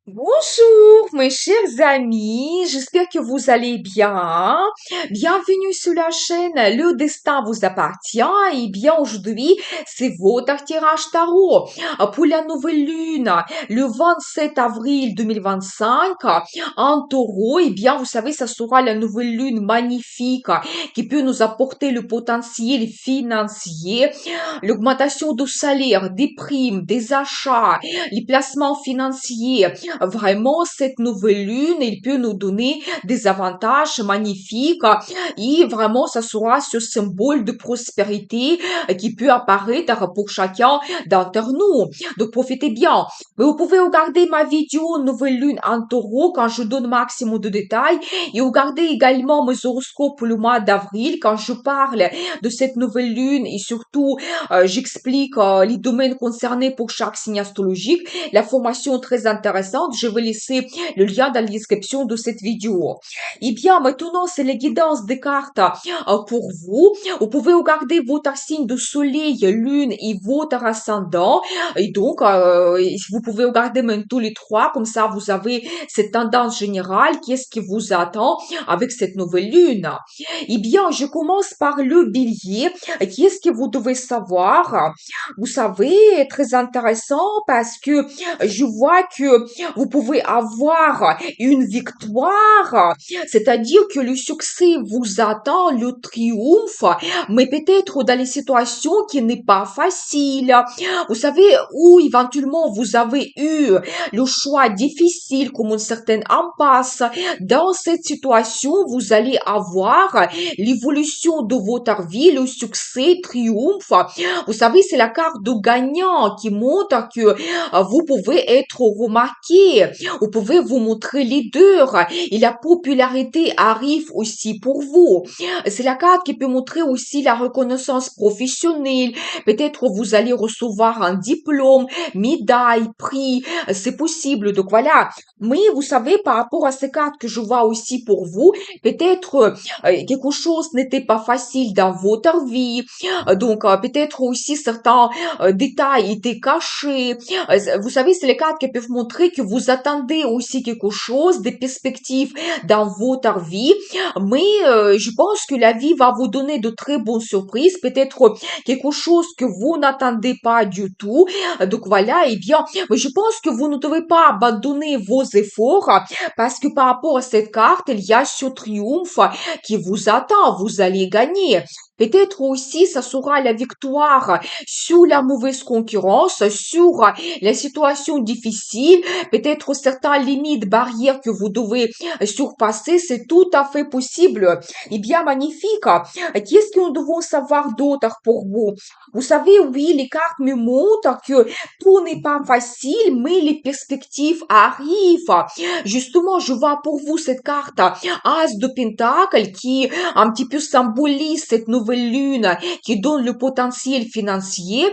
Bonjour mes chers amis, j'espère que vous allez bien. Bienvenue sur la chaîne Le Destin vous appartient. Et bien aujourd'hui, c'est votre tirage tarot pour la nouvelle lune le 27 avril 2025 en taureau. Et bien vous savez, ça sera la nouvelle lune magnifique qui peut nous apporter le potentiel financier, l'augmentation du salaire, des primes, des achats, les placements financiers. Vraiment, cette nouvelle lune, il peut nous donner des avantages magnifiques et vraiment, ça sera ce symbole de prospérité qui peut apparaître pour chacun d'entre nous. Donc, profitez bien. Mais vous pouvez regarder ma vidéo Nouvelle Lune en taureau quand je donne maximum de détails et regarder également mes horoscopes pour le mois d'avril quand je parle de cette nouvelle lune et surtout j'explique les domaines concernés pour chaque signe astrologique. La formation est très intéressante. Je vais laisser le lien dans la description de cette vidéo. Et bien, maintenant, c'est les guidances des cartes pour vous. Vous pouvez regarder votre signe de soleil, lune et votre ascendant. Et donc, vous pouvez regarder même tous les trois. Comme ça, vous avez cette tendance générale. Qu'est-ce qui vous attend avec cette nouvelle lune? Eh bien, je commence par le bélier. Qu'est-ce que vous devez savoir? Vous savez, très intéressant parce que je vois que vous pouvez avoir une victoire, c'est-à-dire que le succès vous attend, le triomphe, mais peut-être dans les situations qui n'est pas facile. Vous savez, où éventuellement vous avez eu le choix difficile comme une certaine impasse. Dans cette situation, vous allez avoir l'évolution de votre vie, le succès, triomphe. Vous savez, c'est la carte de gagnant qui montre que vous pouvez être remarqué, vous pouvez vous montrer leader et la popularité arrive aussi pour vous. C'est la carte qui peut montrer aussi la reconnaissance professionnelle. Peut-être vous allez recevoir un diplôme, médaille, prix, c'est possible. Donc voilà. Mais vous savez, par rapport à ces cartes que je vois aussi pour vous, peut-être quelque chose n'était pas facile dans votre vie. Donc peut-être aussi certains détails étaient cachés. Vous savez, c'est les cartes qui peuvent montrer que vous attendez aussi quelque chose, des perspectives dans votre vie. Mais je pense que la vie va vous donner de très bonnes surprises, peut-être quelque chose que vous n'attendez pas du tout. Donc voilà, eh bien, mais je pense que vous ne devez pas abandonner vos efforts parce que par rapport à cette carte, il y a ce triomphe qui vous attend, vous allez gagner. Peut-être aussi, ça sera la victoire sur la mauvaise concurrence, sur la situation difficile, peut-être certaines limites, barrières que vous devez surpasser, c'est tout à fait possible. Et bien magnifique. Qu'est-ce que nous devons savoir d'autre pour vous? Vous savez, oui, les cartes me montrent que tout n'est pas facile, mais les perspectives arrivent. Justement, je vois pour vous cette carte As de Pentacle qui un petit peu symbolise cette nouvelle lune qui donne le potentiel financier.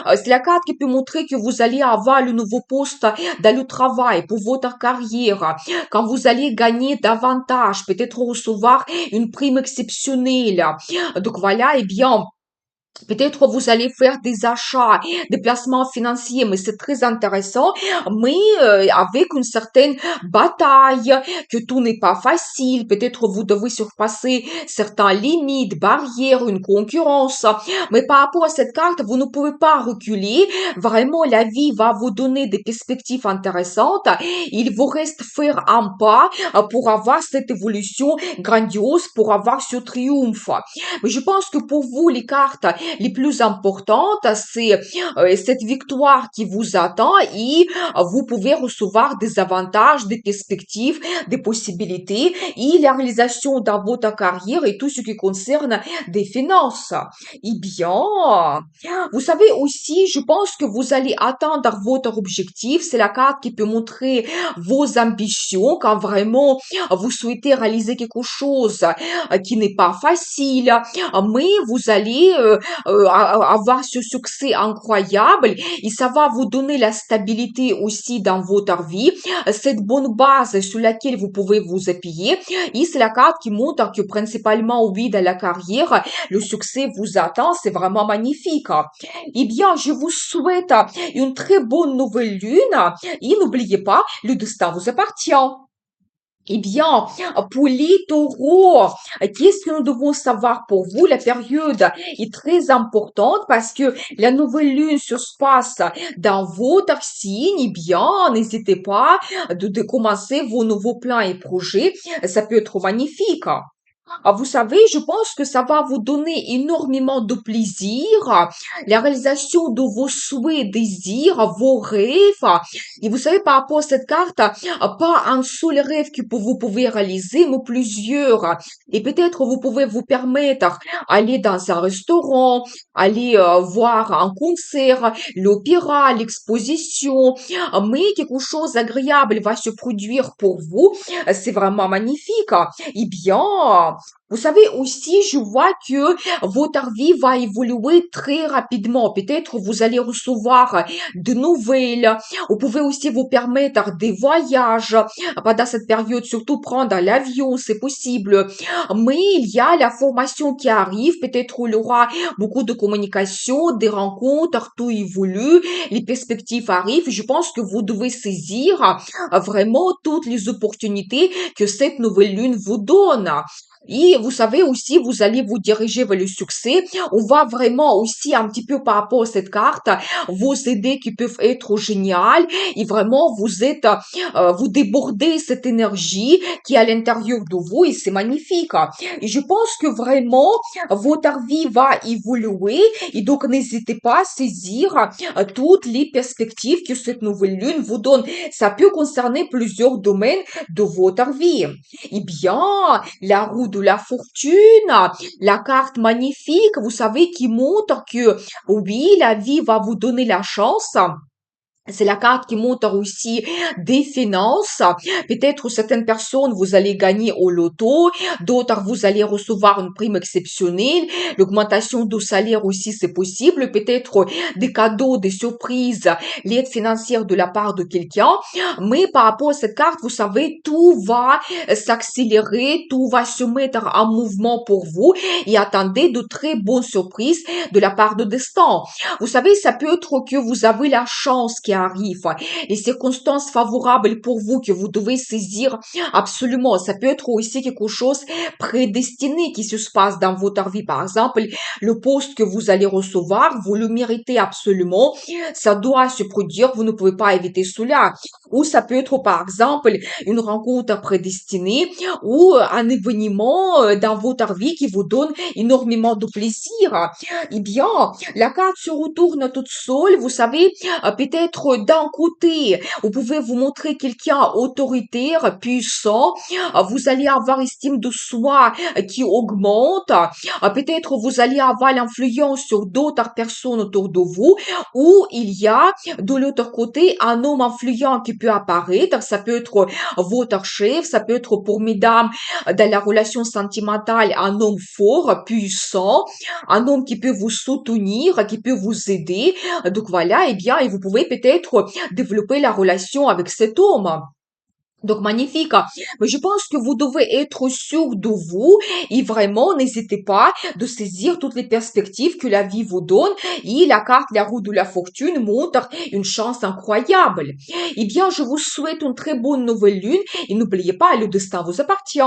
C'est la carte qui peut montrer que vous allez avoir le nouveau poste dans le travail pour votre carrière, quand vous allez gagner davantage, peut-être recevoir une prime exceptionnelle. Donc voilà, eh bien, peut-être vous allez faire des achats, des placements financiers, mais c'est très intéressant, mais avec une certaine bataille, que tout n'est pas facile. Peut-être vous devez surpasser certaines limites, barrières, une concurrence. Mais par rapport à cette carte, vous ne pouvez pas reculer. Vraiment, la vie va vous donner des perspectives intéressantes. Il vous reste faire un pas pour avoir cette évolution grandiose, pour avoir ce triomphe. Mais je pense que pour vous, les cartes les plus importantes, c'est cette victoire qui vous attend et vous pouvez recevoir des avantages, des perspectives, des possibilités et la réalisation dans votre carrière et tout ce qui concerne des finances. Eh bien, vous savez aussi, je pense que vous allez atteindre votre objectif. C'est la carte qui peut montrer vos ambitions quand vraiment vous souhaitez réaliser quelque chose qui n'est pas facile, mais vous allez avoir ce succès incroyable et ça va vous donner la stabilité aussi dans votre vie, cette bonne base sur laquelle vous pouvez vous appuyer. Et c'est la carte qui montre que principalement, oui, dans la carrière, le succès vous attend. C'est vraiment magnifique. Eh bien, je vous souhaite une très bonne nouvelle lune et n'oubliez pas, le destin vous appartient. Eh bien, pour les taureaux, qu'est-ce que nous devons savoir pour vous? La période est très importante parce que la nouvelle lune se passe dans votre signe. Eh bien, n'hésitez pas de commencer vos nouveaux plans et projets. Ça peut être magnifique. Vous savez, je pense que ça va vous donner énormément de plaisir, la réalisation de vos souhaits, désirs, vos rêves. Et vous savez, par rapport à cette carte, pas un seul rêve que vous pouvez réaliser, mais plusieurs. Et peut-être vous pouvez vous permettre aller dans un restaurant, aller voir un concert, l'opéra, l'exposition, mais quelque chose d'agréable va se produire pour vous. C'est vraiment magnifique. Eh bien, vous savez aussi, je vois que votre vie va évoluer très rapidement. Peut-être vous allez recevoir de nouvelles. Vous pouvez aussi vous permettre des voyages pendant cette période, surtout prendre l'avion, c'est possible. Mais il y a la formation qui arrive. Peut-être il y aura beaucoup de communication, des rencontres, tout évolue. Les perspectives arrivent. Je pense que vous devez saisir vraiment toutes les opportunités que cette nouvelle lune vous donne. Et vous savez aussi, vous allez vous diriger vers le succès. On va vraiment aussi un petit peu par rapport à cette carte, vos idées qui peuvent être géniales et vraiment vous débordez cette énergie qui est à l'intérieur de vous et c'est magnifique. Et je pense que vraiment votre vie va évoluer et donc n'hésitez pas à saisir toutes les perspectives que cette nouvelle lune vous donne. Ça peut concerner plusieurs domaines de votre vie. Eh bien, la roue de la fortune, la carte magnifique, vous savez, qui montre que oui, la vie va vous donner la chance. C'est la carte qui montre aussi des finances. Peut-être certaines personnes, vous allez gagner au loto, d'autres, vous allez recevoir une prime exceptionnelle. L'augmentation du salaire aussi, c'est possible. Peut-être des cadeaux, des surprises, l'aide financière de la part de quelqu'un. Mais par rapport à cette carte, vous savez, tout va s'accélérer, tout va se mettre en mouvement pour vous et attendez de très bonnes surprises de la part de destin. Vous savez, ça peut être que vous avez la chance qui arrive, les circonstances favorables pour vous que vous devez saisir absolument. Ça peut être aussi quelque chose prédestiné qui se passe dans votre vie. Par exemple, le poste que vous allez recevoir, vous le méritez absolument. Ça doit se produire, vous ne pouvez pas éviter cela. Ou ça peut être, par exemple, une rencontre prédestinée ou un événement dans votre vie qui vous donne énormément de plaisir. Eh bien, la carte se retourne toute seule. Vous savez, peut-être d'un côté, vous pouvez vous montrer quelqu'un autoritaire, puissant. Vous allez avoir estime de soi qui augmente. Peut-être vous allez avoir l'influence sur d'autres personnes autour de vous. Ou il y a de l'autre côté un homme influent qui peut apparaître. Ça peut être votre chef, ça peut être pour mesdames dans la relation sentimentale un homme fort, puissant, un homme qui peut vous soutenir, qui peut vous aider. Donc voilà, eh bien, et vous pouvez peut-être développer la relation avec cet homme. Donc magnifique. Mais je pense que vous devez être sûr de vous et vraiment n'hésitez pas de saisir toutes les perspectives que la vie vous donne et la carte, la roue de la fortune montre une chance incroyable. Eh bien, je vous souhaite une très bonne nouvelle lune et n'oubliez pas, le destin vous appartient.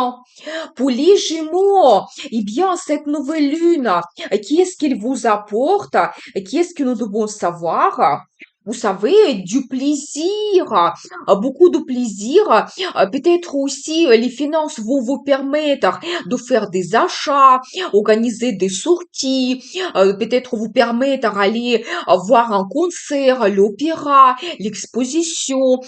Pour les Gémeaux, eh bien, cette nouvelle lune, qu'est-ce qu'elle vous apporte? Qu'est-ce que nous devons savoir? Vous savez, du plaisir, beaucoup de plaisir. Peut-être aussi les finances vont vous permettre de faire des achats, organiser des sorties, peut-être vous permettre d'aller voir un concert, l'opéra, l'exposition.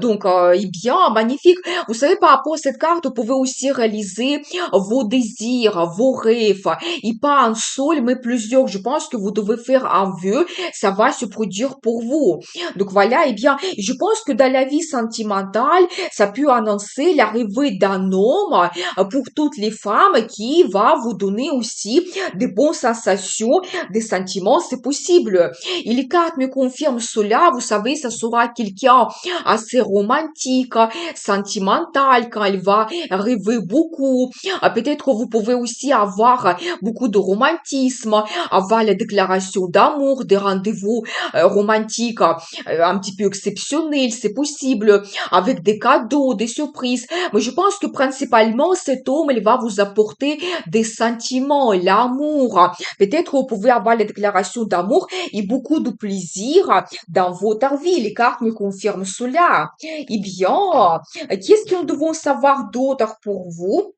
Donc, eh bien, magnifique. Vous savez, par rapport à cette carte, vous pouvez aussi réaliser vos désirs, vos rêves, et pas un seul, mais plusieurs. Je pense que vous devez faire un vœu, ça va se produire pour vous. vous. Donc voilà, eh bien, je pense que dans la vie sentimentale, ça peut annoncer l'arrivée d'un homme pour toutes les femmes qui va vous donner aussi des bonnes sensations, des sentiments, c'est possible. Et les cartes me confirment cela, vous savez, ça sera quelqu'un assez romantique, sentimental, quand il va rêver beaucoup. Peut-être vous pouvez aussi avoir beaucoup de romantisme, avoir les déclarations d'amour, des rendez-vous romantiques un petit peu exceptionnels, c'est possible, avec des cadeaux, des surprises. Mais je pense que principalement, cet homme, il va vous apporter des sentiments, l'amour. Peut-être vous pouvez avoir les déclarations d'amour et beaucoup de plaisir dans votre vie. Les cartes me confirment cela. Eh bien, qu'est-ce que nous devons savoir d'autre pour vous?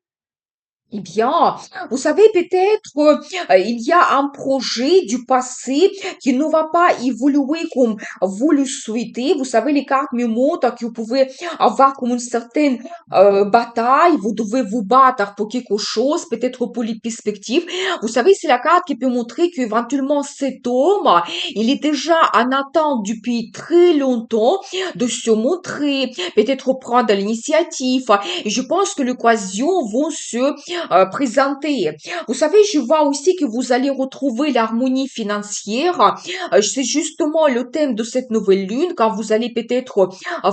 Eh bien, vous savez, peut-être il y a un projet du passé qui ne va pas évoluer comme vous le souhaitez. Vous savez, les cartes me montrent que vous pouvez avoir comme une certaine bataille. Vous devez vous battre pour quelque chose, peut-être pour les perspectives. Vous savez, c'est la carte qui peut montrer qu'éventuellement cet homme, il est déjà en attente depuis très longtemps de se montrer, peut-être prendre l'initiative. Et je pense que l'occasion vont se présenter. Vous savez, je vois aussi que vous allez retrouver l'harmonie financière. C'est justement le thème de cette nouvelle lune, quand vous allez peut-être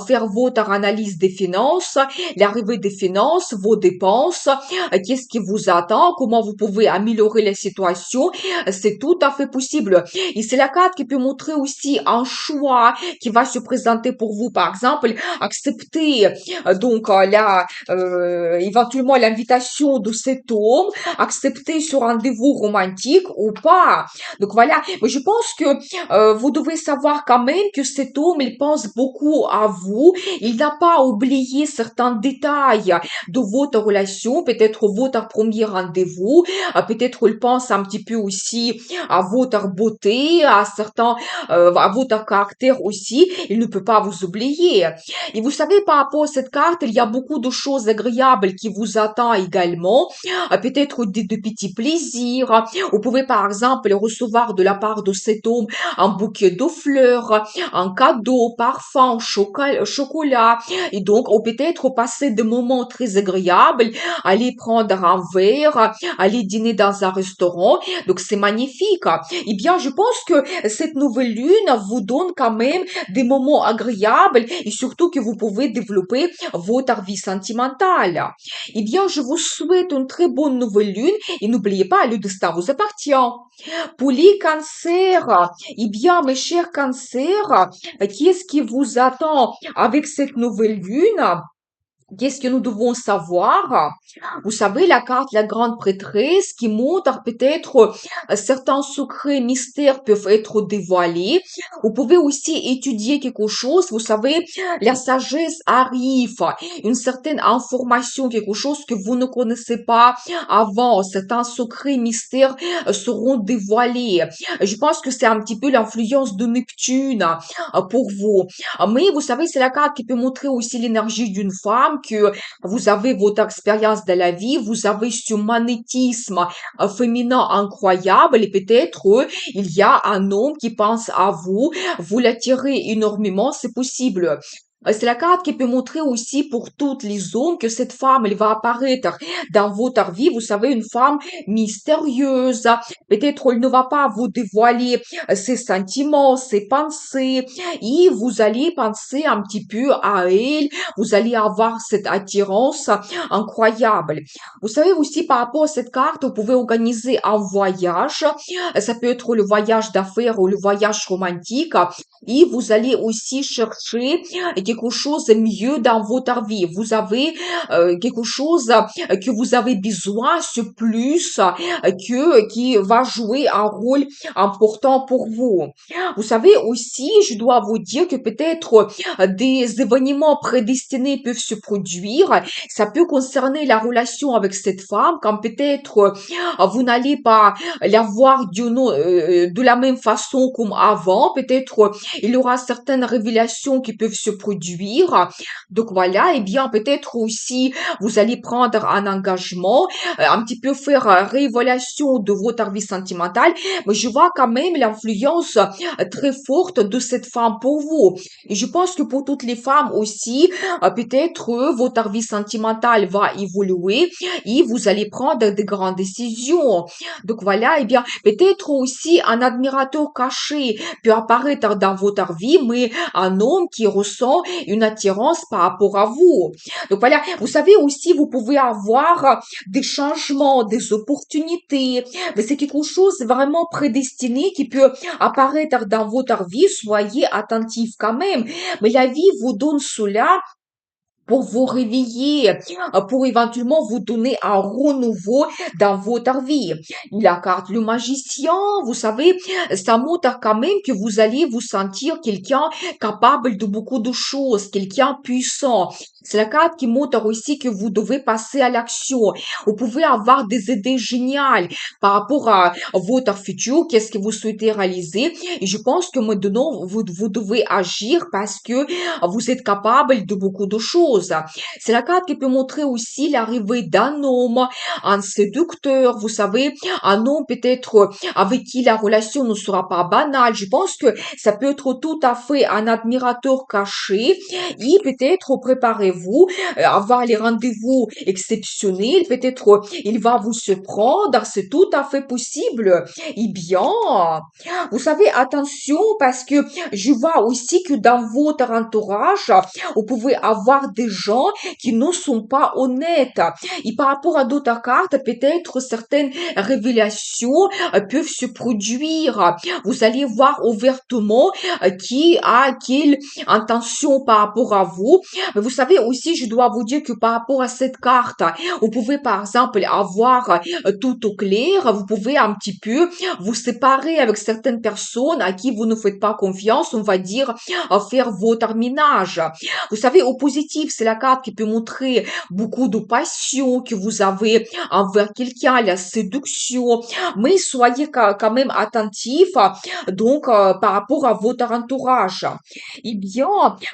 faire votre analyse des finances, l'arrivée des finances, vos dépenses, qu'est-ce qui vous attend, comment vous pouvez améliorer la situation. C'est tout à fait possible. Et c'est la carte qui peut montrer aussi un choix qui va se présenter pour vous. Par exemple, accepter éventuellement l'invitation de cet homme, accepter ce rendez-vous romantique ou pas. Donc voilà, mais je pense que vous devez savoir quand même que cet homme, il pense beaucoup à vous. Il n'a pas oublié certains détails de votre relation, peut-être votre premier rendez-vous, peut-être il pense un petit peu aussi à votre beauté, à votre caractère aussi. Il ne peut pas vous oublier. Et vous savez, par rapport à cette carte, il y a beaucoup de choses agréables qui vous attendent également. Peut-être de petits plaisirs. Vous pouvez, par exemple, recevoir de la part de cet homme un bouquet de fleurs, un cadeau, parfum, chocolat. Et donc, ou peut-être passer des moments très agréables, aller prendre un verre, aller dîner dans un restaurant. Donc, c'est magnifique. Eh bien, je pense que cette nouvelle lune vous donne quand même des moments agréables et surtout que vous pouvez développer votre vie sentimentale. Eh bien, je vous souhaite une très bonne nouvelle lune et n'oubliez pas, le destin vous appartient. Pour les cancers, eh bien, mes chers cancers, qu'est-ce qui vous attend avec cette nouvelle lune? Qu'est-ce que nous devons savoir? Vous savez, la carte, la grande prêtresse, qui montre peut-être certains secrets, mystères peuvent être dévoilés. Vous pouvez aussi étudier quelque chose. Vous savez, la sagesse arrive, une certaine information, quelque chose que vous ne connaissez pas avant. Certains secrets, mystères seront dévoilés. Je pense que c'est un petit peu l'influence de Neptune pour vous. Mais vous savez, c'est la carte qui peut montrer aussi l'énergie d'une femme, que vous avez votre expérience de la vie, vous avez ce magnétisme féminin incroyable et peut-être il y a un homme qui pense à vous, vous l'attirez énormément, c'est possible. C'est la carte qui peut montrer aussi pour toutes les hommes que cette femme, elle va apparaître dans votre vie. Vous savez, une femme mystérieuse. Peut-être elle ne va pas vous dévoiler ses sentiments, ses pensées. Et vous allez penser un petit peu à elle. Vous allez avoir cette attirance incroyable. Vous savez aussi, par rapport à cette carte, vous pouvez organiser un voyage. Ça peut être le voyage d'affaires ou le voyage romantique. Et vous allez aussi chercher quelque chose de mieux dans votre vie. Vous avez quelque chose que vous avez besoin, ce plus qui va jouer un rôle important pour vous. Vous savez aussi, je dois vous dire que peut-être des événements prédestinés peuvent se produire. Ça peut concerner la relation avec cette femme, quand peut-être vous n'allez pas la voir de la même façon comme avant. Peut-être il y aura certaines révélations qui peuvent se produire. Donc voilà, et bien peut-être aussi vous allez prendre un engagement, un petit peu faire réévaluation de votre vie sentimentale, mais je vois quand même l'influence très forte de cette femme pour vous. Et je pense que pour toutes les femmes aussi, peut-être votre vie sentimentale va évoluer et vous allez prendre de grandes décisions. Donc voilà, et bien peut-être aussi un admirateur caché peut apparaître dans votre vie, mais un homme qui ressent une attirance par rapport à vous. Donc voilà, vous savez aussi, vous pouvez avoir des changements, des opportunités, mais c'est quelque chose vraiment prédestiné qui peut apparaître dans votre vie. Soyez attentifs quand même. Mais la vie vous donne cela pour vous réveiller, pour éventuellement vous donner un renouveau dans votre vie. La carte le magicien, vous savez, ça montre quand même que vous allez vous sentir quelqu'un capable de beaucoup de choses, quelqu'un puissant. C'est la carte qui montre aussi que vous devez passer à l'action. Vous pouvez avoir des idées géniales par rapport à votre futur, qu'est-ce que vous souhaitez réaliser. Et je pense que maintenant, vous devez agir parce que vous êtes capable de beaucoup de choses. C'est la carte qui peut montrer aussi l'arrivée d'un homme, un séducteur, vous savez, un homme peut-être avec qui la relation ne sera pas banale. Je pense que ça peut être tout à fait un admirateur caché et peut-être préparez-vous avoir les rendez-vous exceptionnels, peut-être il va vous surprendre, c'est tout à fait possible. Eh bien, vous savez, attention parce que je vois aussi que dans votre entourage, vous pouvez avoir des gens qui ne sont pas honnêtes. Et par rapport à d'autres cartes, peut-être certaines révélations peuvent se produire. Vous allez voir ouvertement qui a quelle intention par rapport à vous. Mais vous savez aussi, je dois vous dire que par rapport à cette carte, vous pouvez par exemple avoir tout au clair, vous pouvez un petit peu vous séparer avec certaines personnes à qui vous ne faites pas confiance, on va dire, à faire votre ménage. Vous savez, au positif, c'est la carte qui peut montrer beaucoup de passion que vous avez envers quelqu'un, la séduction, mais soyez quand même attentif, donc, par rapport à votre entourage. Eh bien,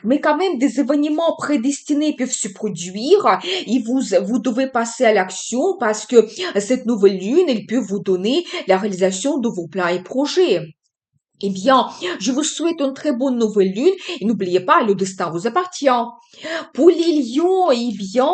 mais quand même, des événements prédestinés peuvent se produire et vous devez passer à l'action parce que cette nouvelle lune, elle peut vous donner la réalisation de vos plans et projets. Eh bien, je vous souhaite une très bonne nouvelle lune et n'oubliez pas, le destin vous appartient. Pour les lions, eh bien,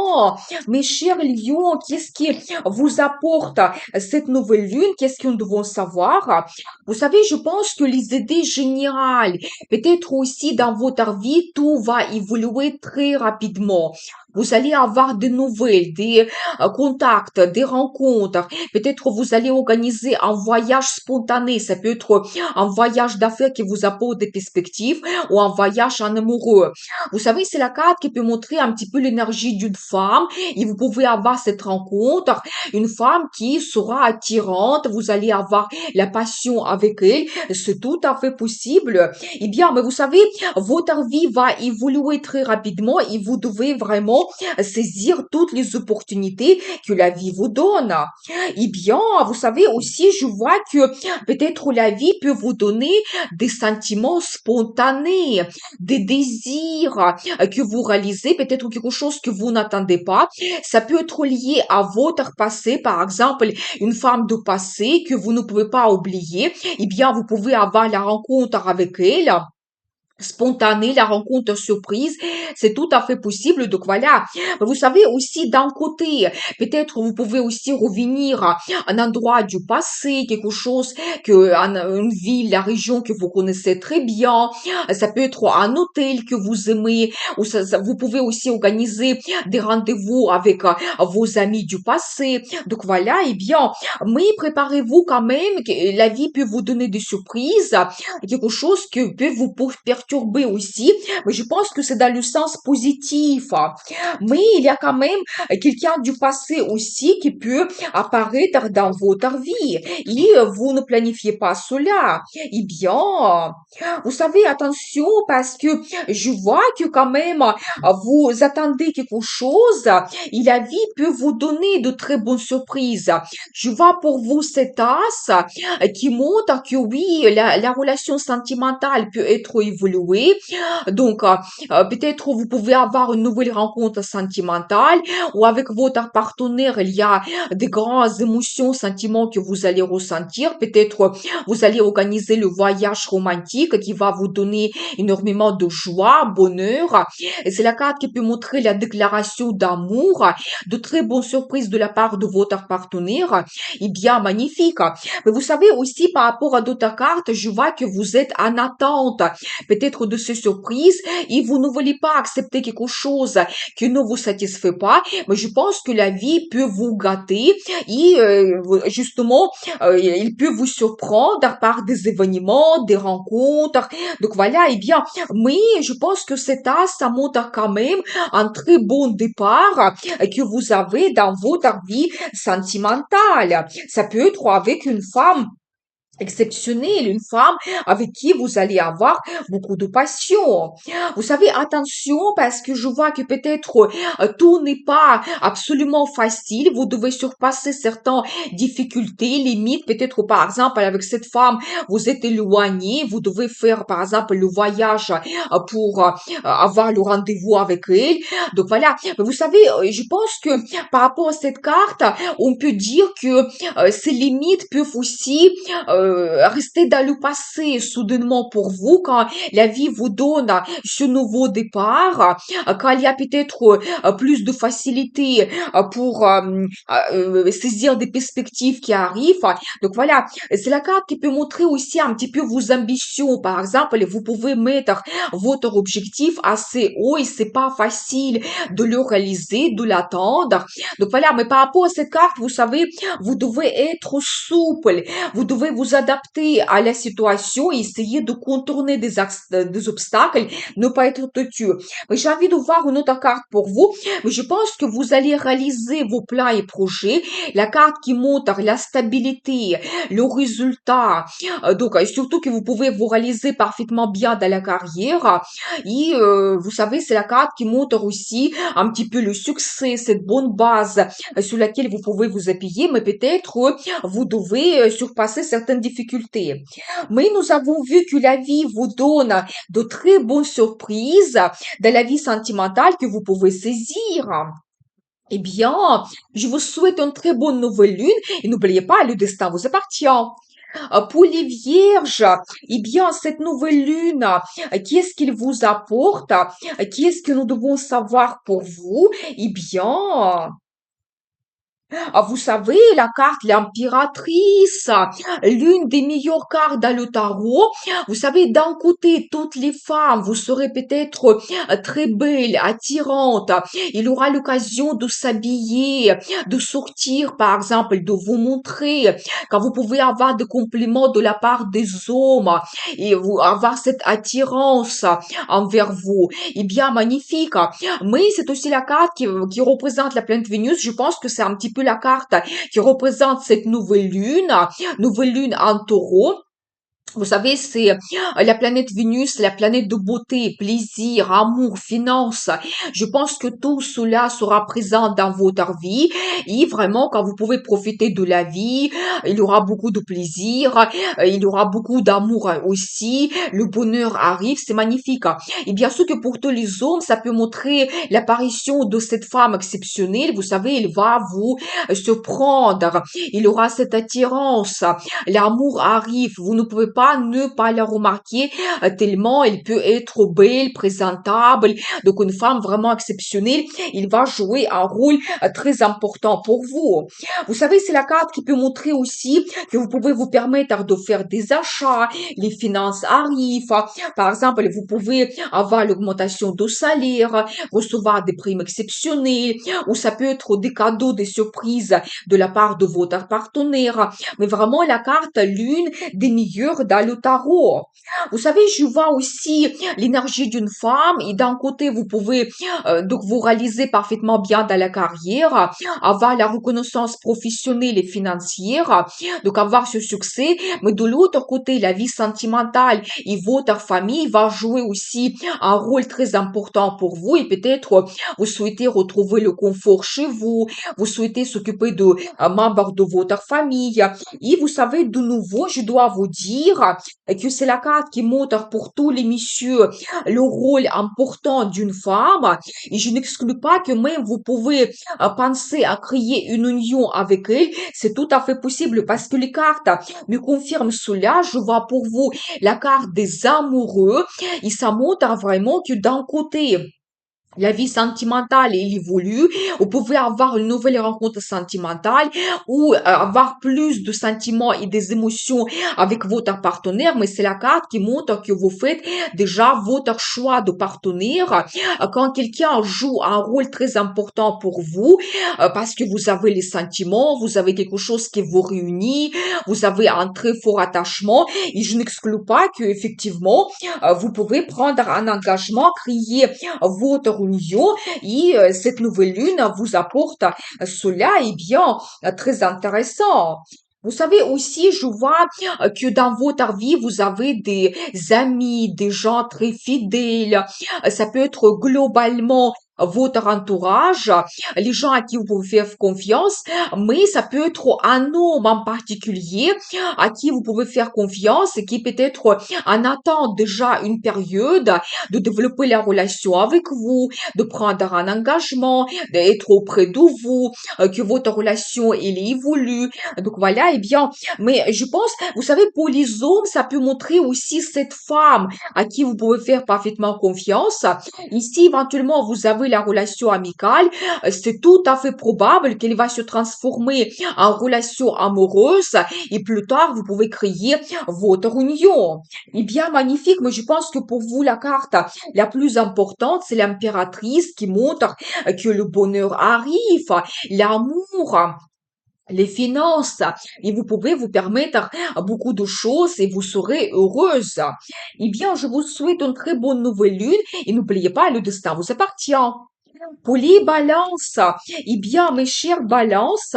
mes chers lions, qu'est-ce qui vous apporte cette nouvelle lune? Qu'est-ce que nous devons savoir? Vous savez, je pense que les idées générales, peut-être aussi dans votre vie, tout va évoluer très rapidement. Vous allez avoir des nouvelles, des contacts, des rencontres. Peut-être vous allez organiser un voyage spontané. Ça peut être un voyage d'affaires qui vous apporte des perspectives ou un voyage en amoureux. Vous savez, c'est la carte qui peut montrer un petit peu l'énergie d'une femme et vous pouvez avoir cette rencontre, une femme qui sera attirante, vous allez avoir la passion avec elle, c'est tout à fait possible. Eh bien, mais vous savez, votre vie va évoluer très rapidement et vous devez vraiment saisir toutes les opportunités que la vie vous donne. Eh bien, vous savez aussi, je vois que peut-être la vie peut vous donner des sentiments spontanés, des désirs que vous réalisez, peut-être quelque chose que vous n'attendez pas. Ça peut être lié à votre passé, par exemple, une femme de passé que vous ne pouvez pas oublier. Eh bien, vous pouvez avoir la rencontre avec elle spontanée, la rencontre surprise, c'est tout à fait possible. Donc voilà, vous savez aussi d'un côté, peut-être vous pouvez aussi revenir à un endroit du passé, quelque chose que une ville, la région que vous connaissez très bien. Ça peut être un hôtel que vous aimez, ou vous pouvez aussi organiser des rendez-vous avec vos amis du passé. Donc voilà, eh bien, mais préparez-vous quand même, que la vie peut vous donner des surprises, quelque chose que peut vous perturber perturbé aussi, mais je pense que c'est dans le sens positif. Mais il y a quand même quelqu'un du passé aussi qui peut apparaître dans votre vie et vous ne planifiez pas cela. Eh bien, vous savez, attention parce que je vois que quand même vous attendez quelque chose et la vie peut vous donner de très bonnes surprises. Je vois pour vous cet as qui montre que oui, la relation sentimentale peut être évoluée. Donc, peut-être vous pouvez avoir une nouvelle rencontre sentimentale ou avec votre partenaire, il y a des grandes émotions, sentiments que vous allez ressentir. Peut-être vous allez organiser le voyage romantique qui va vous donner énormément de joie, bonheur. Et c'est la carte qui peut montrer la déclaration d'amour, de très bonnes surprises de la part de votre partenaire. Et bien magnifique. Mais vous savez aussi par rapport à d'autres cartes, je vois que vous êtes en attente peut-être de ces surprises et vous ne voulez pas accepter quelque chose qui ne vous satisfait pas. Mais je pense que la vie peut vous gâter et justement, il peut vous surprendre par des événements, des rencontres. Donc voilà, eh bien, mais je pense que cet as, ça montre quand même un très bon départ que vous avez dans votre vie sentimentale. Ça peut être avec une femme exceptionnelle, une femme avec qui vous allez avoir beaucoup de passion. Vous savez, attention, parce que je vois que peut-être tout n'est pas absolument facile. Vous devez surpasser certaines difficultés, limites. Peut-être, par exemple, avec cette femme, vous êtes éloigné. Vous devez faire, par exemple, le voyage pour avoir le rendez-vous avec elle. Donc voilà. Mais vous savez, je pense que par rapport à cette carte, on peut dire que ces limites peuvent aussi rester dans le passé soudainement pour vous quand la vie vous donne ce nouveau départ, quand il y a peut-être plus de facilité pour saisir des perspectives qui arrivent. Donc voilà, c'est la carte qui peut montrer aussi un petit peu vos ambitions. Par exemple, vous pouvez mettre votre objectif assez haut et c'est pas facile de le réaliser, de l'atteindre. Donc voilà, mais par rapport à cette carte, vous savez, vous devez être souple, vous devez vous adapter à la situation et essayer de contourner des obstacles, ne pas être têtu. Mais j'ai envie de voir une autre carte pour vous, mais je pense que vous allez réaliser vos plans et projets. La carte qui montre la stabilité, le résultat, donc surtout que vous pouvez vous réaliser parfaitement bien dans la carrière. Et vous savez, c'est la carte qui montre aussi un petit peu le succès, cette bonne base sur laquelle vous pouvez vous appuyer, mais peut-être vous devez surpasser certaines difficultés. Mais nous avons vu que la vie vous donne de très bonnes surprises dans la vie sentimentale que vous pouvez saisir. Eh bien, je vous souhaite une très bonne nouvelle lune et n'oubliez pas, le destin vous appartient. Pour les vierges, eh bien, cette nouvelle lune, qu'est-ce qu'il vous apporte? Qu'est-ce que nous devons savoir pour vous? Eh bien, vous savez, la carte l'impératrice, l'une des meilleures cartes dans le tarot. Vous savez, d'un côté, toutes les femmes, vous serez peut-être très belles, attirantes. Il aura l'occasion de s'habiller, de sortir, par exemple, de vous montrer, quand vous pouvez avoir des compliments de la part des hommes et vous avoir cette attirance envers vous. Eh bien, magnifique. Mais c'est aussi la carte qui représente la planète Vénus. Je pense que c'est un petit peu la carte qui représente cette nouvelle lune en taureau. Vous savez, c'est la planète Vénus, la planète de beauté, plaisir, amour, finance. Je pense que tout cela sera présent dans votre vie et vraiment, quand vous pouvez profiter de la vie, il y aura beaucoup de plaisir, il y aura beaucoup d'amour aussi, le bonheur arrive, c'est magnifique. Et bien sûr que pour tous les hommes, ça peut montrer l'apparition de cette femme exceptionnelle. Vous savez, il va vous surprendre, il aura cette attirance, l'amour arrive, vous ne pouvez pas ne pas la remarquer tellement elle peut être belle, présentable. Donc une femme vraiment exceptionnelle, il va jouer un rôle très important pour vous. Vous savez, c'est la carte qui peut montrer aussi que vous pouvez vous permettre de faire des achats, les finances arrivent. Par exemple, vous pouvez avoir l'augmentation de salaire, recevoir des primes exceptionnelles, ou ça peut être des cadeaux, des surprises de la part de votre partenaire. Mais vraiment, la carte lune des meilleurs dans le tarot. Vous savez, je vois aussi l'énergie d'une femme et d'un côté, vous pouvez donc vous réaliser parfaitement bien dans la carrière, avoir la reconnaissance professionnelle et financière, donc avoir ce succès, mais de l'autre côté, la vie sentimentale et votre famille va jouer aussi un rôle très important pour vous et peut-être vous souhaitez retrouver le confort chez vous, vous souhaitez s'occuper de membres de votre famille et vous savez, de nouveau, je dois vous dire que c'est la carte qui montre pour tous les messieurs le rôle important d'une femme et je n'exclus pas que même vous pouvez penser à créer une union avec elle. C'est tout à fait possible parce que les cartes me confirment cela. Je vois pour vous la carte des amoureux et ça montre vraiment que d'un côté, la vie sentimentale, elle évolue. Vous pouvez avoir une nouvelle rencontre sentimentale ou avoir plus de sentiments et des émotions avec votre partenaire, mais c'est la carte qui montre que vous faites déjà votre choix de partenaire. Quand quelqu'un joue un rôle très important pour vous, parce que vous avez les sentiments, vous avez quelque chose qui vous réunit, vous avez un très fort attachement, et je n'exclus pas que effectivement, vous pouvez prendre un engagement, créer votre religion et cette nouvelle lune vous apporte cela est bien très intéressant. Vous savez aussi, je vois que dans votre vie, vous avez des amis, des gens très fidèles. Ça peut être globalement votre entourage, les gens à qui vous pouvez faire confiance, mais ça peut être un homme en particulier à qui vous pouvez faire confiance et qui peut-être en attend déjà une période de développer la relation avec vous, de prendre un engagement, d'être auprès de vous, que votre relation elle évolue. Donc voilà, eh bien, mais je pense, vous savez, pour les hommes, ça peut montrer aussi cette femme à qui vous pouvez faire parfaitement confiance. Ici, éventuellement, vous avez la relation amicale, c'est tout à fait probable qu'elle va se transformer en relation amoureuse et plus tard, vous pouvez créer votre union. Eh bien, magnifique, mais je pense que pour vous, la carte la plus importante, c'est l'impératrice qui montre que le bonheur arrive, l'amour, les finances, et vous pouvez vous permettre beaucoup de choses et vous serez heureuse. Eh bien, je vous souhaite une très bonne nouvelle lune et n'oubliez pas, le destin vous appartient. Pour les balances, eh bien, mes chères balances,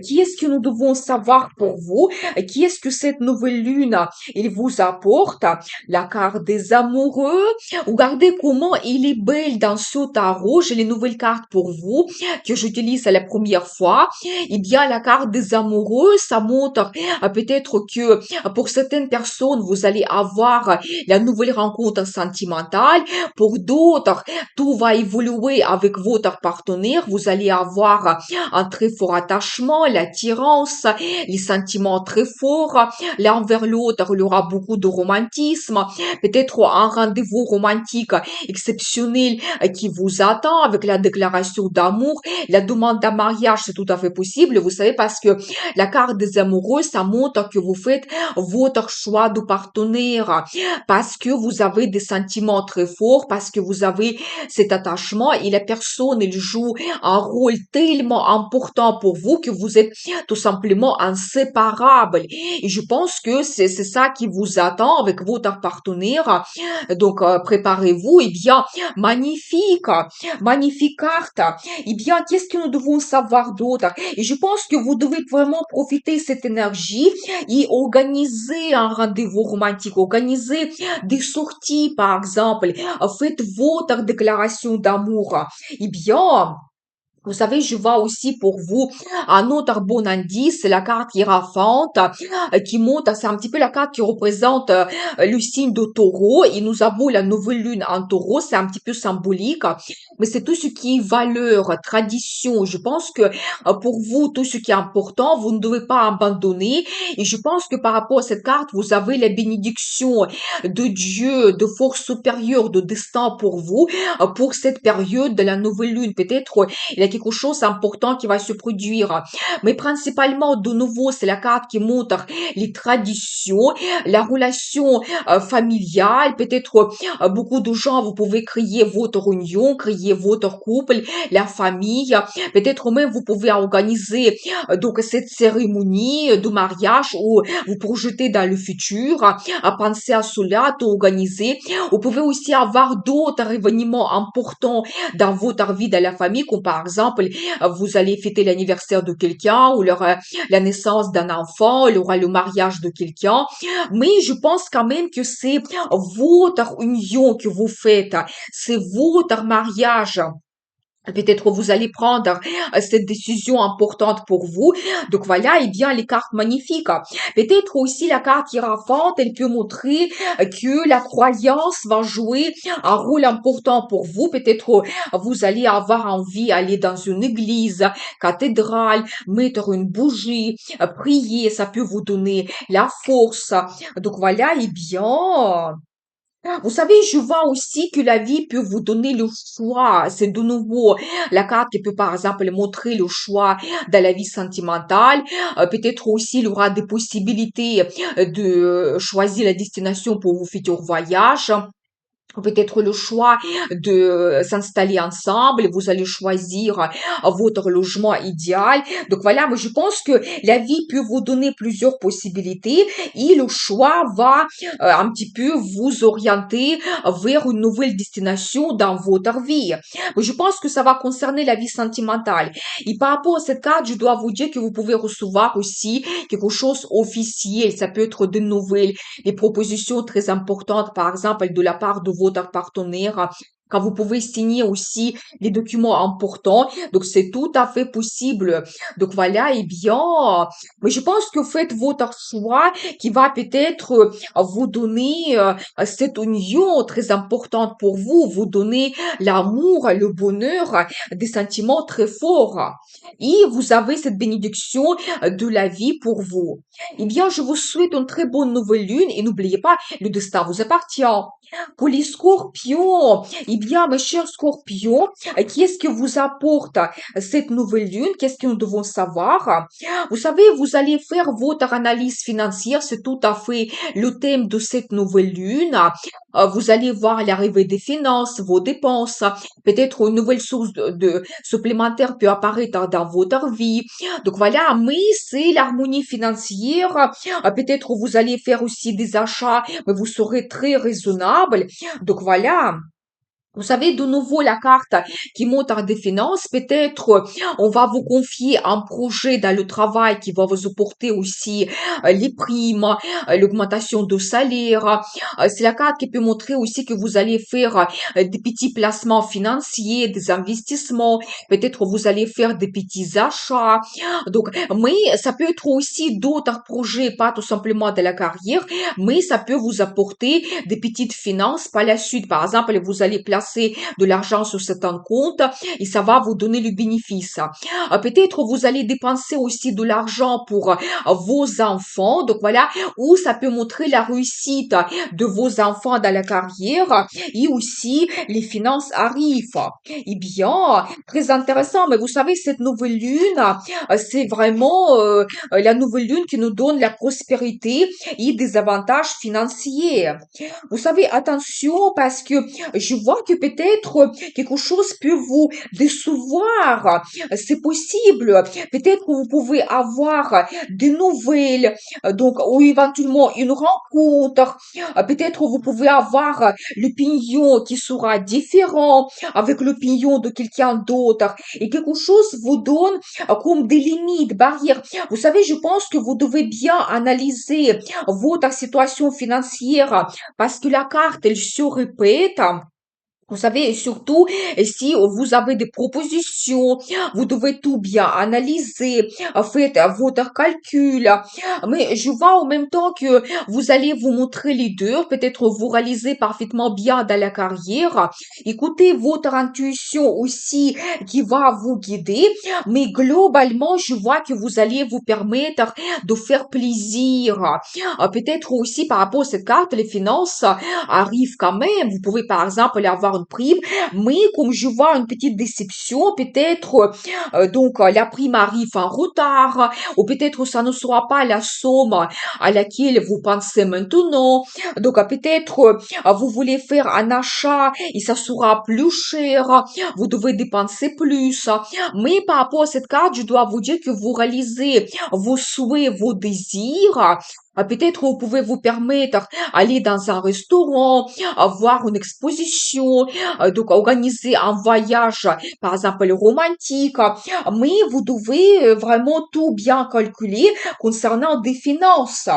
qui est-ce que nous devons savoir pour vous? Qui est-ce que cette nouvelle lune, il vous apporte? La carte des amoureux. Regardez comment il est belle dans ce tarot. J'ai les nouvelles cartes pour vous que j'utilise la première fois. Eh bien, la carte des amoureux, ça montre peut-être que pour certaines personnes, vous allez avoir la nouvelle rencontre sentimentale. Pour d'autres, tout va évoluer avec votre partenaire. Vous allez avoir un très fort attachement, l'attirance, les sentiments très forts. L'un vers l'autre, il y aura beaucoup de romantisme. Peut-être un rendez-vous romantique exceptionnel qui vous attend avec la déclaration d'amour. La demande d'un mariage, c'est tout à fait possible. Vous savez, parce que la carte des amoureux, ça montre que vous faites votre choix de partenaire. Parce que vous avez des sentiments très forts, parce que vous avez cet attachement et la personne, elle joue un rôle tellement important pour vous que vous êtes tout simplement inséparables. Et je pense que c'est ça qui vous attend avec votre partenaire. Donc, préparez-vous. Eh bien, magnifique, magnifique carte. Eh bien, qu'est-ce que nous devons savoir d'autre? Et je pense que vous devez vraiment profiter de cette énergie et organiser un rendez-vous romantique, organiser des sorties, par exemple. Faites votre déclaration d'amour. Eh bien, vous savez, je vois aussi pour vous un autre bon indice, c'est la carte hiérophante qui montre, c'est un petit peu la carte qui représente le signe de taureau et nous avons la nouvelle lune en taureau, c'est un petit peu symbolique, mais c'est tout ce qui est valeur, tradition. Je pense que pour vous, tout ce qui est important, vous ne devez pas abandonner et je pense que par rapport à cette carte, vous avez la bénédiction de Dieu, de force supérieure, de destin pour vous, pour cette période de la nouvelle lune. Peut-être il y a quelque chose d'important qui va se produire. Mais principalement, de nouveau, c'est la carte qui montre les traditions, la relation familiale. Peut-être beaucoup de gens, vous pouvez créer votre union, créer votre couple, la famille. Peut-être même vous pouvez organiser donc cette cérémonie de mariage où vous projetez dans le futur, à penser à cela, tout organiser. Vous pouvez aussi avoir d'autres événements importants dans votre vie, dans la famille, comme par exemple, vous allez fêter l'anniversaire de quelqu'un ou la naissance d'un enfant, il y aura le mariage de quelqu'un. Mais je pense quand même que c'est votre union que vous faites, c'est votre mariage. Peut-être vous allez prendre cette décision importante pour vous. Donc voilà, et bien les cartes magnifiques. Peut-être aussi la carte hiérophante, elle peut montrer que la croyance va jouer un rôle important pour vous. Peut-être vous allez avoir envie d'aller dans une église, cathédrale, mettre une bougie, prier, ça peut vous donner la force. Donc voilà, et bien. Vous savez, je vois aussi que la vie peut vous donner le choix. C'est de nouveau la carte qui peut par exemple montrer le choix dans la vie sentimentale. Peut-être aussi il y aura des possibilités de choisir la destination pour vos futurs voyages. Peut-être le choix de s'installer ensemble, vous allez choisir votre logement idéal. Donc voilà, moi je pense que la vie peut vous donner plusieurs possibilités et le choix va un petit peu vous orienter vers une nouvelle destination dans votre vie. Mais je pense que ça va concerner la vie sentimentale. Et par rapport à cette carte, je dois vous dire que vous pouvez recevoir aussi quelque chose officiel. Ça peut être de nouvelles, des propositions très importantes, par exemple, de la part de votre partenaire, quand vous pouvez signer aussi les documents importants. Donc, c'est tout à fait possible. Donc, voilà, et bien, mais je pense que faites votre choix qui va peut-être vous donner cette union très importante pour vous, vous donner l'amour, le bonheur, des sentiments très forts. Et vous avez cette bénédiction de la vie pour vous. Eh bien, je vous souhaite une très bonne nouvelle lune et n'oubliez pas, le destin vous appartient. Pour les scorpions, eh bien, mes chers scorpions, qu'est-ce que vous apporte cette nouvelle lune? Qu'est-ce que nous devons savoir? Vous savez, vous allez faire votre analyse financière, c'est tout à fait le thème de cette nouvelle lune. Vous allez voir l'arrivée des finances, vos dépenses, peut-être une nouvelle source de supplémentaire peut apparaître dans votre vie. Donc voilà, mais c'est l'harmonie financière. Peut-être vous allez faire aussi des achats, mais vous serez très raisonnable. Donc voilà. Vous savez, de nouveau, la carte qui montre des finances, peut-être on va vous confier un projet dans le travail qui va vous apporter aussi les primes, l'augmentation de salaire. C'est la carte qui peut montrer aussi que vous allez faire des petits placements financiers, des investissements. Peut-être vous allez faire des petits achats. Donc, mais ça peut être aussi d'autres projets, pas tout simplement de la carrière, mais ça peut vous apporter des petites finances par la suite. Par exemple, vous allez placer de l'argent sur certains comptes et ça va vous donner le bénéfice. Peut-être vous allez dépenser aussi de l'argent pour vos enfants. Donc voilà, ou ça peut montrer la réussite de vos enfants dans la carrière et aussi les finances arrivent. Eh bien, très intéressant. Mais vous savez, cette nouvelle lune, c'est vraiment la nouvelle lune qui nous donne la prospérité et des avantages financiers. Vous savez, attention parce que je vois que peut-être quelque chose peut vous décevoir. C'est possible. Peut-être que vous pouvez avoir des nouvelles, donc, ou éventuellement une rencontre. Peut-être que vous pouvez avoir l'opinion qui sera différent avec l'opinion de quelqu'un d'autre. Et quelque chose vous donne comme des limites, barrières. Vous savez, je pense que vous devez bien analyser votre situation financière parce que la carte, elle se répète. Vous savez, et surtout, et si vous avez des propositions, vous devez tout bien analyser, faites votre calcul. Mais je vois en même temps que vous allez vous montrer leader, peut-être vous réalisez parfaitement bien dans la carrière. Écoutez votre intuition aussi qui va vous guider. Mais globalement, je vois que vous allez vous permettre de faire plaisir. Peut-être aussi par rapport à cette carte, les finances arrivent quand même. Vous pouvez par exemple avoir avoir une prime, mais comme je vois une petite déception, peut-être, la prime arrive en retard, ou peut-être ça ne sera pas la somme à laquelle vous pensez maintenant. Donc, peut-être, vous voulez faire un achat et ça sera plus cher, vous devez dépenser plus. Mais par rapport à cette carte, je dois vous dire que vous réalisez vos souhaits, vos désirs. Peut-être vous pouvez vous permettre aller dans un restaurant, voir une exposition, donc organiser un voyage, par exemple romantique. Mais vous devez vraiment tout bien calculer concernant des finances.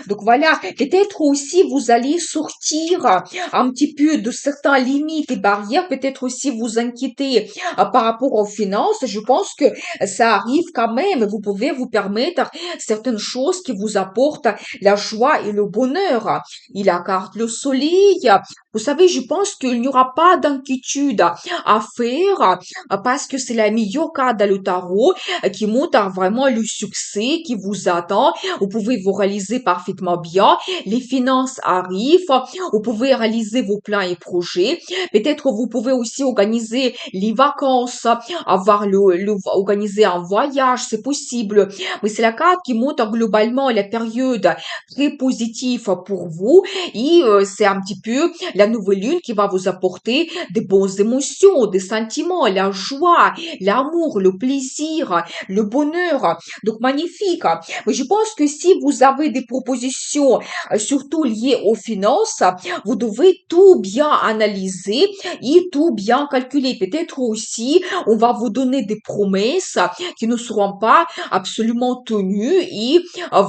Donc voilà, peut-être aussi vous allez sortir un petit peu de certaines limites et barrières, peut-être aussi vous inquiéter par rapport aux finances. Je pense que ça arrive quand même. Vous pouvez vous permettre certaines choses qui vous apportent la joie et le bonheur. Il accorde le soleil. Vous savez, je pense qu'il n'y aura pas d'inquiétude à faire parce que c'est la meilleure carte dans le tarot qui montre vraiment le succès qui vous attend. Vous pouvez vous réaliser parfaitement bien. Les finances arrivent. Vous pouvez réaliser vos plans et projets. Peut-être vous pouvez aussi organiser les vacances, organiser un voyage, c'est possible. Mais c'est la carte qui montre globalement la période très positive pour vous et c'est un petit peu la nouvelle lune qui va vous apporter des bonnes émotions, des sentiments, la joie, l'amour, le plaisir, le bonheur. Donc magnifique. Mais je pense que si vous avez des propositions, surtout liées aux finances, vous devez tout bien analyser et tout bien calculer. Peut-être aussi, on va vous donner des promesses qui ne seront pas absolument tenues et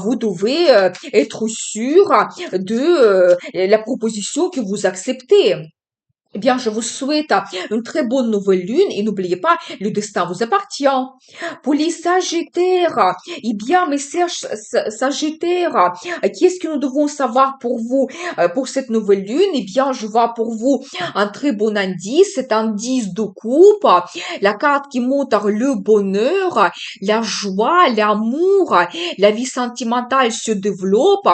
vous devez être sûr de la proposition que vous acceptez. Eh bien, je vous souhaite une très bonne nouvelle lune et n'oubliez pas, le destin vous appartient. Pour les Sagittaires, eh bien, mes Sagittaires, qu'est-ce que nous devons savoir pour vous pour cette nouvelle lune? Eh bien, je vois pour vous un très bon indice, c'est un 10 de coupe, la carte qui montre le bonheur, la joie, l'amour, la vie sentimentale se développe.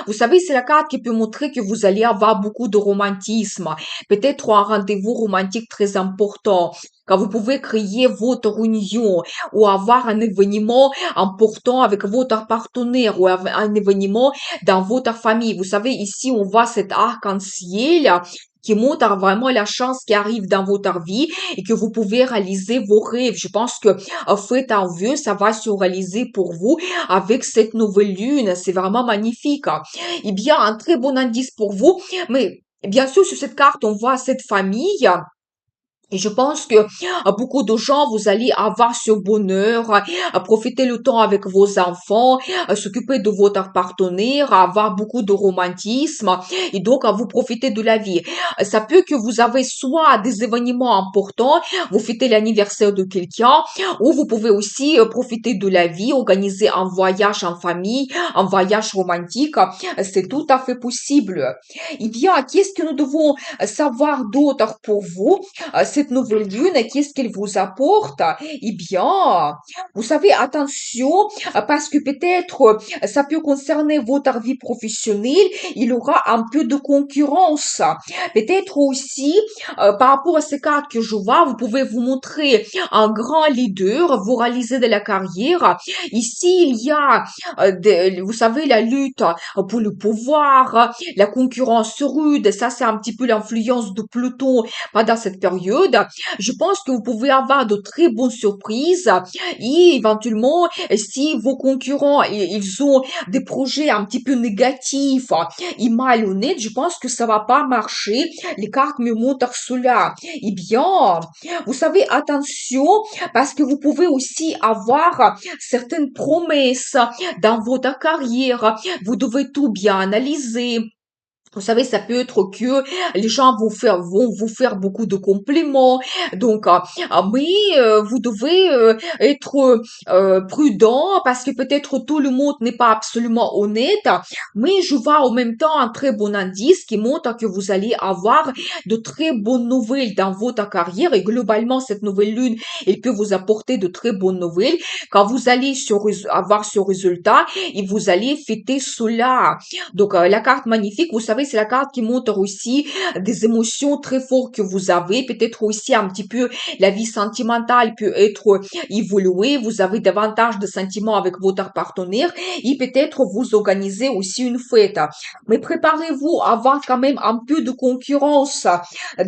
Vous savez, c'est la carte qui peut montrer que vous allez avoir beaucoup de romantisme, peut-être un rendez-vous romantique très important, quand vous pouvez créer votre union ou avoir un événement important avec votre partenaire ou un événement dans votre famille. Vous savez, ici, on voit cet arc-en-ciel qui montre vraiment la chance qui arrive dans votre vie et que vous pouvez réaliser vos rêves. Je pense que faites un vœu, ça va se réaliser pour vous avec cette nouvelle lune. C'est vraiment magnifique. Eh bien, un très bon indice pour vous, mais bien sûr, sur cette carte, on voit cette famille. Et je pense que beaucoup de gens, vous allez avoir ce bonheur, profiter le temps avec vos enfants, s'occuper de votre partenaire, avoir beaucoup de romantisme et donc à vous profiter de la vie. Ça peut que vous avez soit des événements importants, vous fêtez l'anniversaire de quelqu'un, ou vous pouvez aussi profiter de la vie, organiser un voyage en famille, un voyage romantique. C'est tout à fait possible. Eh bien, qu'est-ce que nous devons savoir d'autre pour vous? Cette nouvelle lune, qu'est-ce qu'elle vous apporte? Eh bien, vous savez, attention, parce que peut-être ça peut concerner votre vie professionnelle, il y aura un peu de concurrence. Peut-être aussi, par rapport à ces cartes que je vois, vous pouvez vous montrer un grand leader, vous réaliser de la carrière. Ici, il y a, vous savez, la lutte pour le pouvoir, la concurrence rude, ça c'est un petit peu l'influence de Pluton pendant cette période. Je pense que vous pouvez avoir de très bonnes surprises et éventuellement, si vos concurrents, ils ont des projets un petit peu négatifs et malhonnêtes, je pense que ça va pas marcher. Les cartes me montrent cela. Eh bien, vous savez, attention, parce que vous pouvez aussi avoir certaines promesses dans votre carrière. Vous devez tout bien analyser. Vous savez, ça peut être que les gens vont vous faire beaucoup de compliments. Donc, mais vous devez être prudent parce que peut-être tout le monde n'est pas absolument honnête. Mais je vois en même temps un très bon indice qui montre que vous allez avoir de très bonnes nouvelles dans votre carrière et globalement, cette nouvelle lune, elle peut vous apporter de très bonnes nouvelles. Quand vous allez avoir ce résultat et vous allez fêter cela. Donc, la carte magnifique, vous savez, savez, c'est la carte qui montre aussi des émotions très fortes que vous avez. Peut-être aussi un petit peu la vie sentimentale peut être évoluée. Vous avez davantage de sentiments avec votre partenaire et peut-être vous organisez aussi une fête. Mais préparez-vous à avoir quand même un peu de concurrence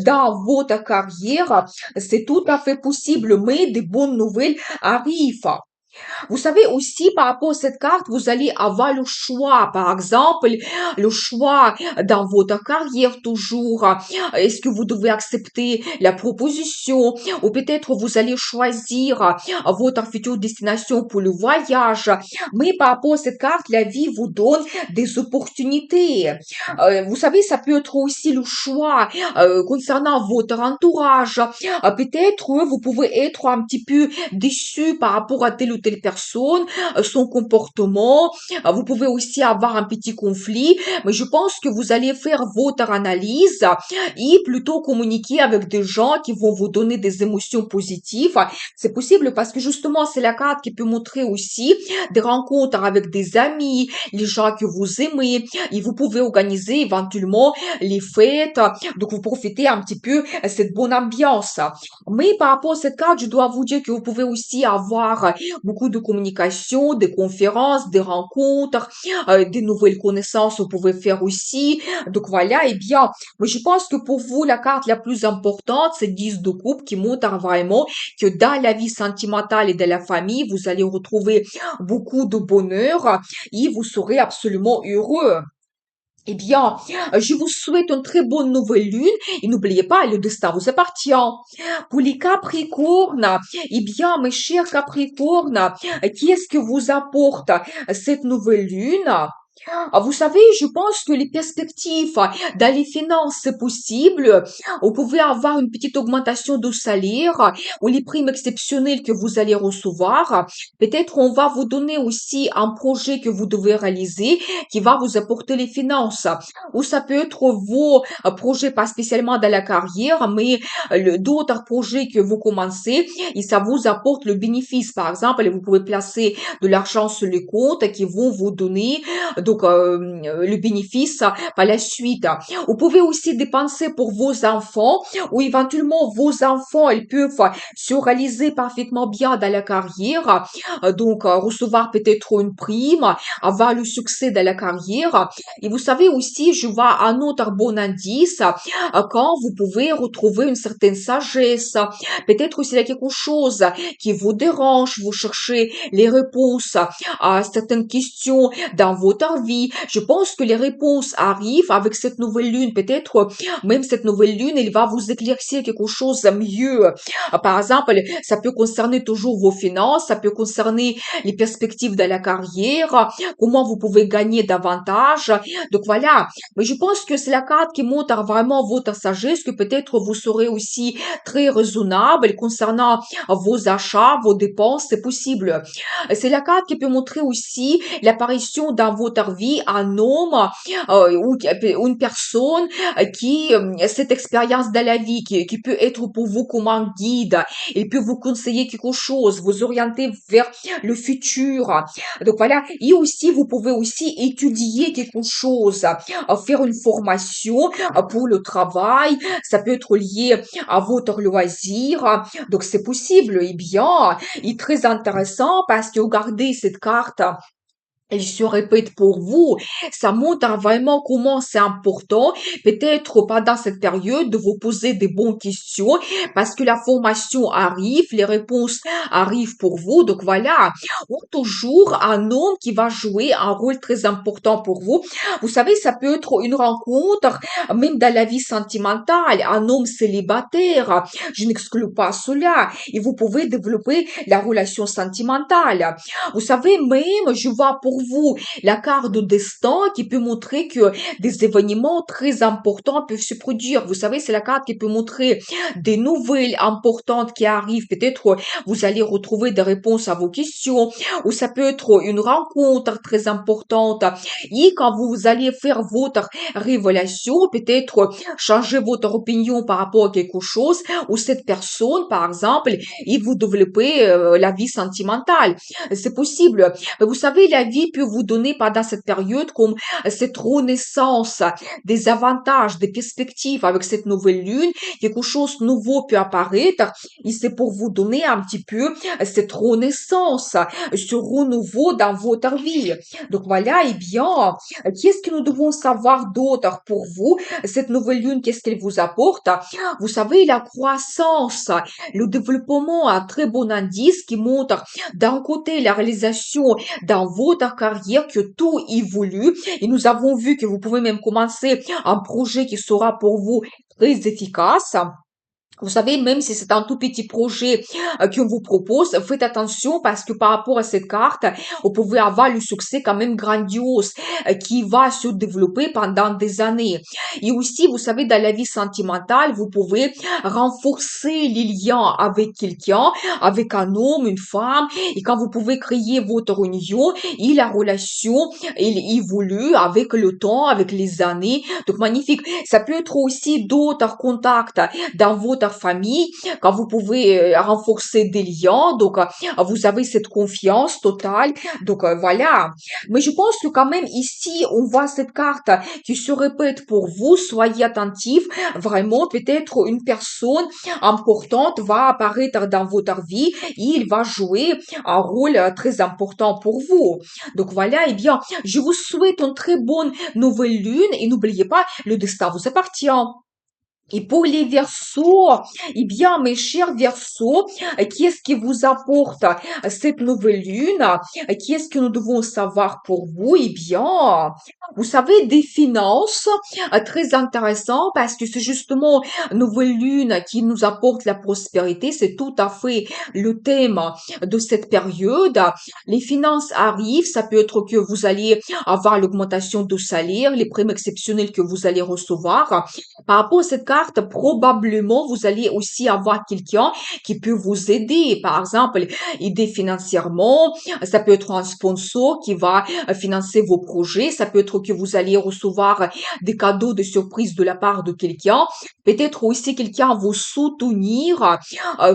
dans votre carrière. C'est tout à fait possible, mais des bonnes nouvelles arrivent. Vous savez aussi, par rapport à cette carte, vous allez avoir le choix. Par exemple, le choix dans votre carrière toujours. Est-ce que vous devez accepter la proposition ou peut-être vous allez choisir votre future destination pour le voyage. Mais par rapport à cette carte, la vie vous donne des opportunités. Vous savez, ça peut être aussi le choix concernant votre entourage. Peut-être vous pouvez être un petit peu déçu par rapport à telle ou telle personne, son comportement. Vous pouvez aussi avoir un petit conflit, mais je pense que vous allez faire votre analyse et plutôt communiquer avec des gens qui vont vous donner des émotions positives. C'est possible parce que justement, c'est la carte qui peut montrer aussi des rencontres avec des amis, les gens que vous aimez, et vous pouvez organiser éventuellement les fêtes, donc vous profitez un petit peu de cette bonne ambiance. Mais par rapport à cette carte, je dois vous dire que vous pouvez aussi avoir beaucoup de communication, des conférences, des rencontres, des nouvelles connaissances, vous pouvez faire aussi. Donc voilà, eh bien, mais je pense que pour vous, la carte la plus importante, c'est 10 de coupe qui montre vraiment que dans la vie sentimentale et de la famille, vous allez retrouver beaucoup de bonheur et vous serez absolument heureux. Eh bien, je vous souhaite une très bonne nouvelle lune et n'oubliez pas, le destin vous appartient. Pour les Capricornes, eh bien, mes chers Capricornes, qu'est-ce que vous apporte cette nouvelle lune? Vous savez, je pense que les perspectives dans les finances, c'est possible. Vous pouvez avoir une petite augmentation de salaire ou les primes exceptionnelles que vous allez recevoir. Peut-être on va vous donner aussi un projet que vous devez réaliser qui va vous apporter les finances. Ou ça peut être vos projets, pas spécialement dans la carrière, mais d'autres projets que vous commencez et ça vous apporte le bénéfice. Par exemple, vous pouvez placer de l'argent sur les comptes qui vont vous donner donc le bénéfice par la suite. Vous pouvez aussi dépenser pour vos enfants ou éventuellement vos enfants, ils peuvent se réaliser parfaitement bien dans la carrière, donc recevoir peut-être une prime, avoir le succès dans la carrière. Et vous savez aussi, je vois un autre bon indice quand vous pouvez retrouver une certaine sagesse. Peut-être s'il y a quelque chose qui vous dérange, vous cherchez les réponses à certaines questions dans votre vie. Je pense que les réponses arrivent avec cette nouvelle lune. Peut-être même cette nouvelle lune, elle va vous éclaircir quelque chose de mieux. Par exemple, ça peut concerner toujours vos finances, ça peut concerner les perspectives de la carrière, comment vous pouvez gagner davantage. Donc voilà. Mais je pense que c'est la carte qui montre vraiment votre sagesse, que peut-être vous serez aussi très raisonnable concernant vos achats, vos dépenses, c'est possible. C'est la carte qui peut montrer aussi l'apparition dans votre vie un homme ou une personne qui cette expérience de la vie qui peut être pour vous comme un guide. Il peut vous conseiller quelque chose, vous orienter vers le futur. Donc voilà. Et aussi, vous pouvez aussi étudier quelque chose, faire une formation pour le travail. Ça peut être lié à votre loisir. Donc c'est possible. Eh bien, et très intéressant parce que regardez cette carte. Et je répète pour vous, ça montre vraiment comment c'est important, peut-être pendant cette période, de vous poser des bonnes questions, parce que la formation arrive, les réponses arrivent pour vous. Donc voilà, ou toujours un homme qui va jouer un rôle très important pour vous. Vous savez, ça peut être une rencontre, même dans la vie sentimentale, un homme célibataire. Je n'exclus pas cela. Et vous pouvez développer la relation sentimentale. Vous savez, même, je vois pour vous la carte de destin qui peut montrer que des événements très importants peuvent se produire. Vous savez, c'est la carte qui peut montrer des nouvelles importantes qui arrivent. Peut-être vous allez retrouver des réponses à vos questions ou ça peut être une rencontre très importante. Et quand vous allez faire votre révélation, peut-être changer votre opinion par rapport à quelque chose ou cette personne, par exemple, et vous développez la vie sentimentale. C'est possible. Vous savez, la vie qui peut vous donner pendant cette période comme cette renaissance, des avantages, des perspectives avec cette nouvelle lune, quelque chose de nouveau peut apparaître et c'est pour vous donner un petit peu cette renaissance, ce renouveau dans votre vie. Donc voilà, eh bien, qu'est-ce que nous devons savoir d'autre pour vous? Cette nouvelle lune, qu'est-ce qu'elle vous apporte? Vous savez, la croissance, le développement, un très bon indice qui montre d'un côté la réalisation dans votre carrière, que tout évolue. Et nous avons vu que vous pouvez même commencer un projet qui sera pour vous très efficace. Vous savez, même si c'est un tout petit projet qu'on vous propose, faites attention parce que par rapport à cette carte, vous pouvez avoir le succès quand même grandiose qui va se développer pendant des années. Et aussi, vous savez, dans la vie sentimentale, vous pouvez renforcer les liens avec quelqu'un, avec un homme, une femme, et quand vous pouvez créer votre union, et la relation, elle évolue avec le temps, avec les années. Donc, magnifique. Ça peut être aussi d'autres contacts dans votre famille, quand vous pouvez renforcer des liens, donc vous avez cette confiance totale, donc voilà. Mais je pense que quand même ici, on voit cette carte qui se répète pour vous, soyez attentifs, vraiment, peut-être une personne importante va apparaître dans votre vie et il va jouer un rôle très important pour vous. Donc voilà, eh bien, je vous souhaite une très bonne nouvelle lune et n'oubliez pas, le destin vous appartient. Et pour les Verseaux, eh bien, mes chers Verseaux, qu'est-ce qui vous apporte cette nouvelle lune? Qu'est-ce que nous devons savoir pour vous? Eh bien, vous savez, des finances très intéressantes parce que c'est justement nouvelle lune qui nous apporte la prospérité. C'est tout à fait le thème de cette période. Les finances arrivent. Ça peut être que vous allez avoir l'augmentation de salaire, les primes exceptionnelles que vous allez recevoir. Par rapport à cette carte, probablement, vous allez aussi avoir quelqu'un qui peut vous aider. Par exemple, aider financièrement. Ça peut être un sponsor qui va financer vos projets. Ça peut être que vous allez recevoir des cadeaux de surprise de la part de quelqu'un. Peut-être aussi quelqu'un vous soutenir,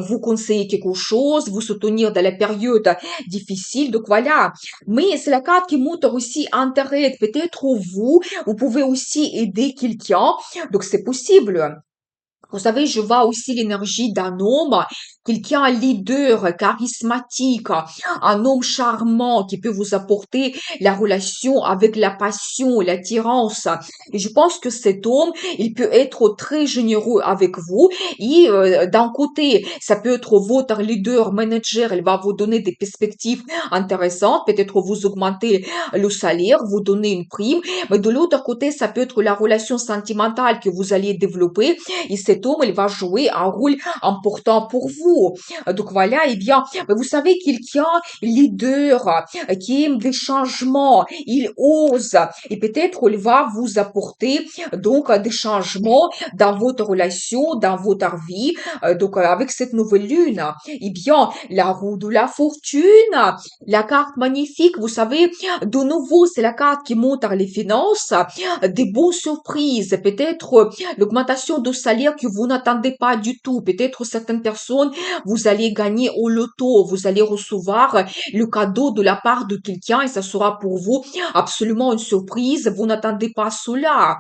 vous conseiller quelque chose, vous soutenir dans la période difficile. Donc voilà. Mais c'est la carte qui montre aussi intérêt. Peut-être vous pouvez aussi aider quelqu'un. Donc c'est possible. Vous savez, je vois aussi l'énergie d'un homme, quelqu'un leader, charismatique, un homme charmant qui peut vous apporter la relation avec la passion, l'attirance. Et je pense que cet homme, il peut être très généreux avec vous. Et d'un côté, ça peut être votre leader, manager, il va vous donner des perspectives intéressantes, peut-être vous augmenter le salaire, vous donner une prime. Mais de l'autre côté, ça peut être la relation sentimentale que vous allez développer et cet homme, il va jouer un rôle important pour vous. Donc voilà, eh bien, vous savez, quelqu'un leader qui aime des changements, il ose et peut-être il va vous apporter donc des changements dans votre relation, dans votre vie. Donc avec cette nouvelle lune, eh bien, la roue de la fortune, la carte magnifique, vous savez, de nouveau, c'est la carte qui montre les finances, des bonnes surprises, peut-être l'augmentation de salaire que vous n'attendez pas du tout. Peut-être certaines personnes, vous allez gagner au loto, vous allez recevoir le cadeau de la part de quelqu'un et ça sera pour vous absolument une surprise. Vous n'attendez pas cela.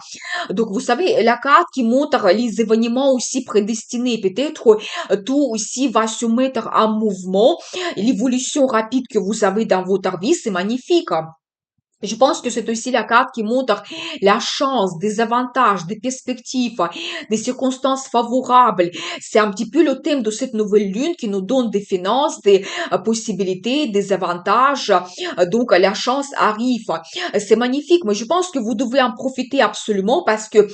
Donc, vous savez, la carte qui montre les événements aussi prédestinés. Peut-être tout aussi va se mettre en mouvement. L'évolution rapide que vous avez dans votre vie, c'est magnifique. Je pense que c'est aussi la carte qui montre la chance, des avantages, des perspectives, des circonstances favorables. C'est un petit peu le thème de cette nouvelle lune qui nous donne des finances, des possibilités, des avantages. Donc, la chance arrive. C'est magnifique, mais je pense que vous devez en profiter absolument parce que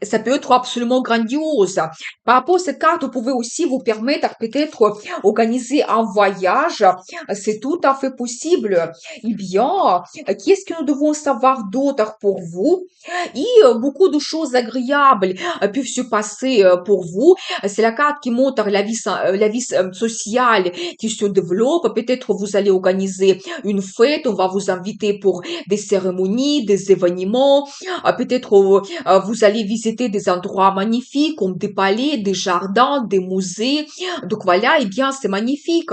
ça peut être absolument grandiose. Par rapport à cette carte, vous pouvez aussi vous permettre peut-être organiser un voyage. C'est tout à fait possible. Eh bien, qu'est-ce que nous devons savoir d'autre pour vous? Et beaucoup de choses agréables peuvent se passer pour vous. C'est la carte qui montre la vie sociale qui se développe. Peut-être vous allez organiser une fête. On va vous inviter pour des cérémonies, des événements. Peut-être vous allez visiter visiter des endroits magnifiques comme des palais, des jardins, des musées. Donc voilà, eh bien, c'est magnifique.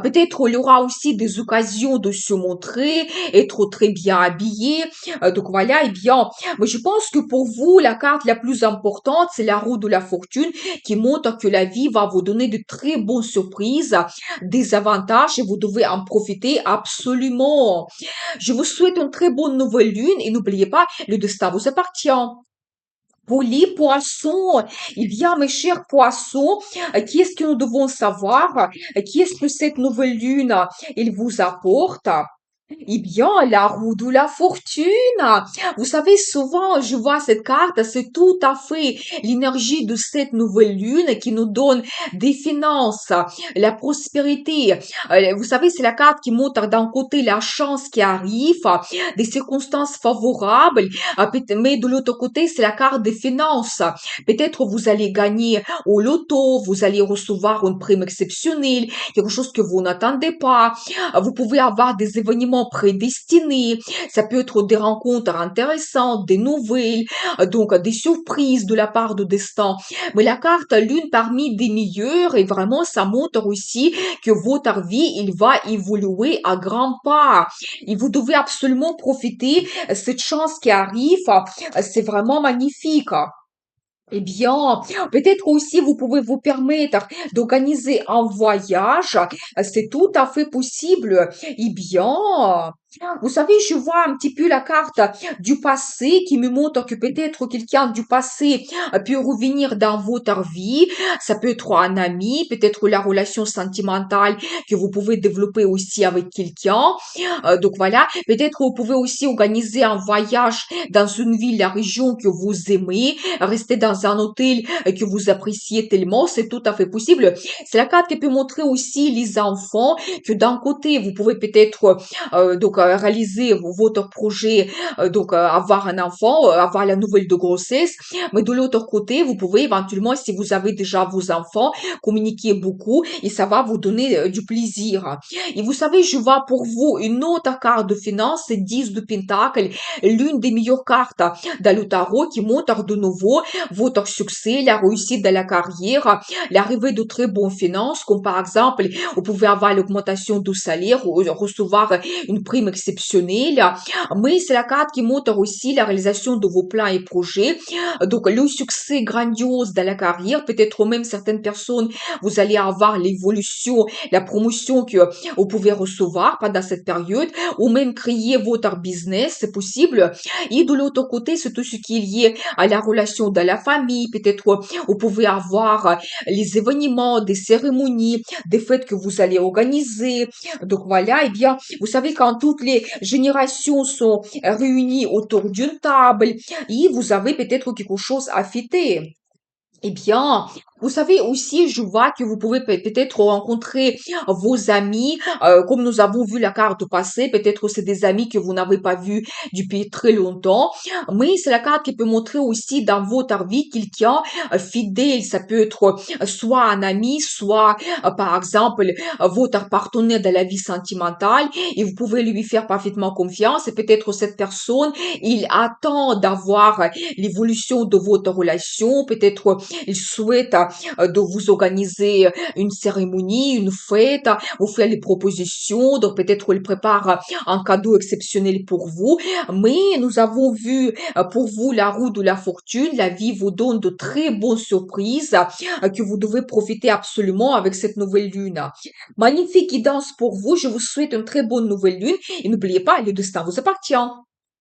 Peut-être il y aura aussi des occasions de se montrer, être très bien habillé. Donc voilà, eh bien, mais je pense que pour vous, la carte la plus importante, c'est la roue de la fortune qui montre que la vie va vous donner de très bonnes surprises, des avantages et vous devez en profiter absolument. Je vous souhaite une très bonne nouvelle lune et n'oubliez pas, le destin vous appartient. Pour les poissons, eh bien, mes chers poissons, qu'est-ce que nous devons savoir? Qu'est-ce que cette nouvelle lune, il vous apporte? Eh bien, la roue de la fortune. Vous savez, souvent, je vois cette carte, c'est tout à fait l'énergie de cette nouvelle lune qui nous donne des finances, la prospérité. Vous savez, c'est la carte qui montre d'un côté la chance qui arrive, des circonstances favorables, mais de l'autre côté, c'est la carte des finances. Peut-être vous allez gagner au loto, vous allez recevoir une prime exceptionnelle, quelque chose que vous n'attendez pas. Vous pouvez avoir des événements prédestinés. Ça peut être des rencontres intéressantes, des nouvelles, donc des surprises de la part de destin. Mais la carte l'une parmi des meilleures et vraiment ça montre aussi que votre vie, il va évoluer à grands pas. Et vous devez absolument profiter cette chance qui arrive. C'est vraiment magnifique. Eh bien, peut-être aussi vous pouvez vous permettre d'organiser un voyage. C'est tout à fait possible. Eh bien, vous savez, je vois un petit peu la carte du passé qui me montre que peut-être quelqu'un du passé peut revenir dans votre vie. Ça peut être un ami, peut-être la relation sentimentale que vous pouvez développer aussi avec quelqu'un. Donc voilà, peut-être vous pouvez aussi organiser un voyage dans une ville, la région que vous aimez, rester dans un hôtel que vous appréciez tellement, c'est tout à fait possible. C'est la carte qui peut montrer aussi les enfants que d'un côté, vous pouvez peut-être réaliser votre projet, avoir un enfant, avoir la nouvelle de grossesse, mais de l'autre côté, vous pouvez éventuellement, si vous avez déjà vos enfants, communiquer beaucoup et ça va vous donner du plaisir. Et vous savez, je vois pour vous une autre carte de finance, c'est 10 de Pentacle, l'une des meilleures cartes dans le tarot qui montre de nouveau votre succès, la réussite de la carrière, l'arrivée de très bonnes finances, comme par exemple, vous pouvez avoir l'augmentation du salaire ou recevoir une prime exceptionnelle. Mais c'est la carte qui montre aussi la réalisation de vos plans et projets. Donc, le succès grandiose de la carrière, peut-être même certaines personnes, vous allez avoir l'évolution, la promotion que vous pouvez recevoir pendant cette période, ou même créer votre business, c'est possible. Et de l'autre côté, c'est tout ce qui est lié à la relation de la famille. Peut-être vous pouvez avoir les événements, des cérémonies, des fêtes que vous allez organiser. Donc voilà, eh bien, vous savez, quand toutes les générations sont réunies autour d'une table, et vous avez peut-être quelque chose à fêter. Eh bien, vous savez aussi, je vois que vous pouvez peut-être rencontrer vos amis, comme nous avons vu la carte passée, peut-être c'est des amis que vous n'avez pas vus depuis très longtemps, mais c'est la carte qui peut montrer aussi dans votre vie quelqu'un fidèle, ça peut être soit un ami, soit par exemple votre partenaire de la vie sentimentale, et vous pouvez lui faire parfaitement confiance, et peut-être cette personne, il attend d'avoir l'évolution de votre relation, peut-être il souhaite de vous organiser une cérémonie, une fête, vous faire les propositions, donc peut-être il prépare un cadeau exceptionnel pour vous, mais nous avons vu pour vous la roue de la fortune, la vie vous donne de très bonnes surprises que vous devez profiter absolument avec cette nouvelle lune. Magnifique guidance pour vous, je vous souhaite une très bonne nouvelle lune et n'oubliez pas, le destin vous appartient.